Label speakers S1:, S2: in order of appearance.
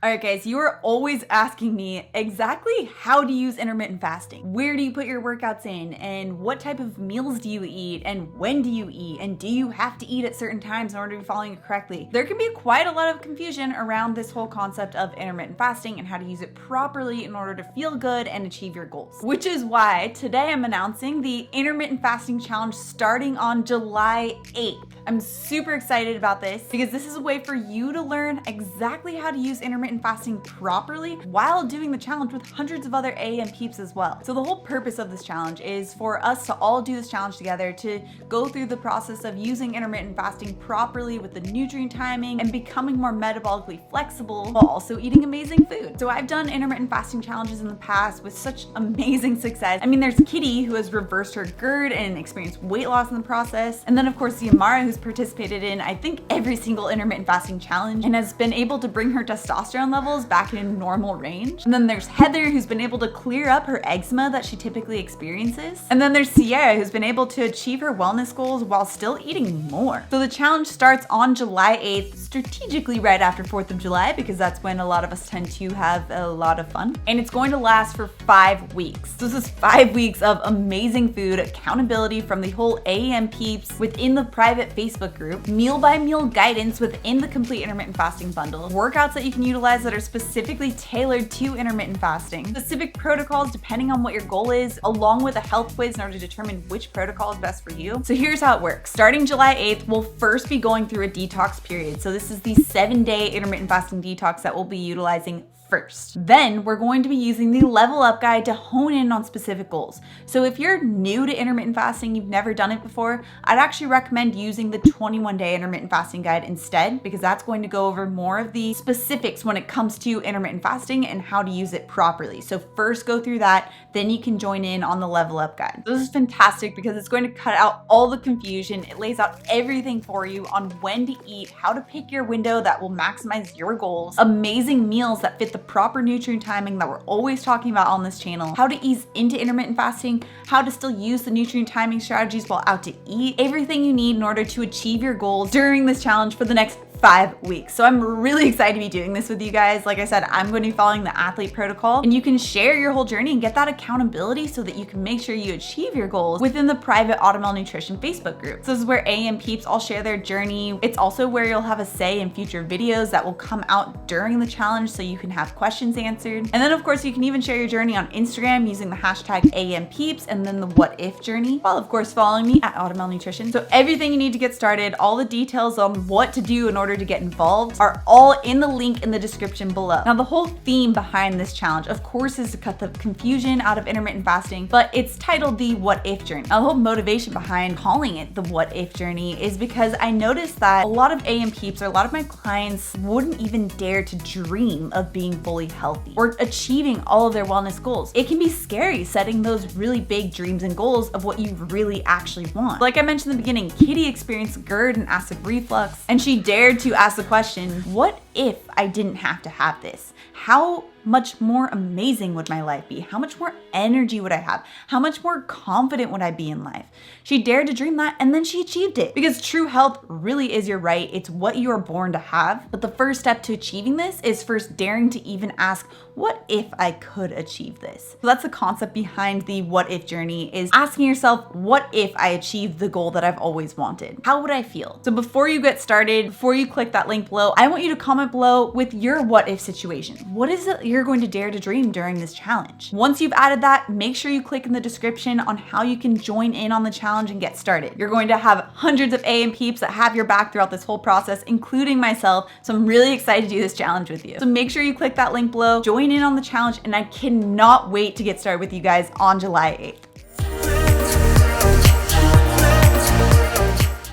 S1: Alright guys, you are always asking me exactly how to use intermittent fasting. Where do you put your workouts in? And what type of meals do you eat? And when do you eat? And do you have to eat at certain times in order to be following it correctly? There can be quite a lot of confusion around this whole concept of intermittent fasting and how to use it properly in order to feel good and achieve your goals. Which is why today I'm announcing the Intermittent Fasting Challenge starting on July 8th. I'm super excited about this because this is a way for you to learn exactly how to use intermittent fasting properly while doing the challenge with hundreds of other AM peeps as well. So the whole purpose of this challenge is for us to all do this challenge together, to go through the process of using intermittent fasting properly with the nutrient timing and becoming more metabolically flexible while also eating amazing food. So I've done intermittent fasting challenges in the past with such amazing success. I mean, there's Kitty, who has reversed her GERD and experienced weight loss in the process. And then of course, Yamara, who's participated in, I think, every single intermittent fasting challenge and has been able to bring her testosterone levels back in normal range. And then there's Heather, who's been able to clear up her eczema that she typically experiences. And then there's Sierra, who's been able to achieve her wellness goals while still eating more. So the challenge starts on July 8th, strategically right after 4th of July, because that's when a lot of us tend to have a lot of fun. And it's going to last for 5 weeks. So this is 5 weeks of amazing food, accountability from the whole AM peeps within the private Facebook group, meal by meal guidance within the Complete Intermittent Fasting Bundle, workouts that you can utilize that are specifically tailored to intermittent fasting, specific protocols depending on what your goal is, along with a health quiz in order to determine which protocol is best for you. So here's how it works. Starting July 8th, we'll first be going through a detox period. So this is the 7-day intermittent fasting detox that we'll be utilizing first. Then we're going to be using the level up guide to hone in on specific goals. So if you're new to intermittent fasting, you've never done it before, I'd actually recommend using the 21-day intermittent fasting guide instead, because that's going to go over more of the specifics when it comes to intermittent fasting and how to use it properly. So first go through that, then you can join in on the level up guide. This is fantastic because it's going to cut out all the confusion. It lays out everything for you on when to eat, how to pick your window that will maximize your goals, amazing meals that fit the proper nutrient timing that we're always talking about on this channel, how to ease into intermittent fasting, how to still use the nutrient timing strategies while out to eat, everything you need in order to achieve your goals during this challenge for the next 5 weeks. So I'm really excited to be doing this with you guys. Like I said, I'm going to be following the athlete protocol, and you can share your whole journey and get that accountability so that you can make sure you achieve your goals within the private Automel Nutrition Facebook group. So this is where AM peeps all share their journey. It's also where you'll have a say in future videos that will come out during the challenge so you can have questions answered. And then of course, you can even share your journey on Instagram using the hashtag AM peeps and then the what if journey, while of course following me at Automel Nutrition. So everything you need to get started, all the details on what to do in order to get involved are all in the link in the description below. Now, the whole theme behind this challenge, of course, is to cut the confusion out of intermittent fasting, but it's titled the What If Journey. Now, the whole motivation behind calling it the What If Journey is because I noticed that a lot of AM peeps or a lot of my clients wouldn't even dare to dream of being fully healthy or achieving all of their wellness goals. It can be scary setting those really big dreams and goals of what you really actually want. Like I mentioned in the beginning, Kitty experienced GERD and acid reflux, and she dared to ask the question, what if I didn't have to have this? How much more amazing would my life be? How much more energy would I have? How much more confident would I be in life? She dared to dream that, and then she achieved it. Because true health really is your right. It's what you are born to have. But the first step to achieving this is first daring to even ask, what if I could achieve this? So that's the concept behind the what if journey, is asking yourself, what if I achieved the goal that I've always wanted? How would I feel? So before you get started, before you click that link below, I want you to comment below with your what if situation. What is it you're going to dare to dream during this challenge? Once you've added that, make sure you click in the description on how you can join in on the challenge and get started. You're going to have hundreds of AM peeps that have your back throughout this whole process, including myself. So I'm really excited to do this challenge with you. So make sure you click that link below, join in on the challenge, and I cannot wait to get started with you guys on July 8th.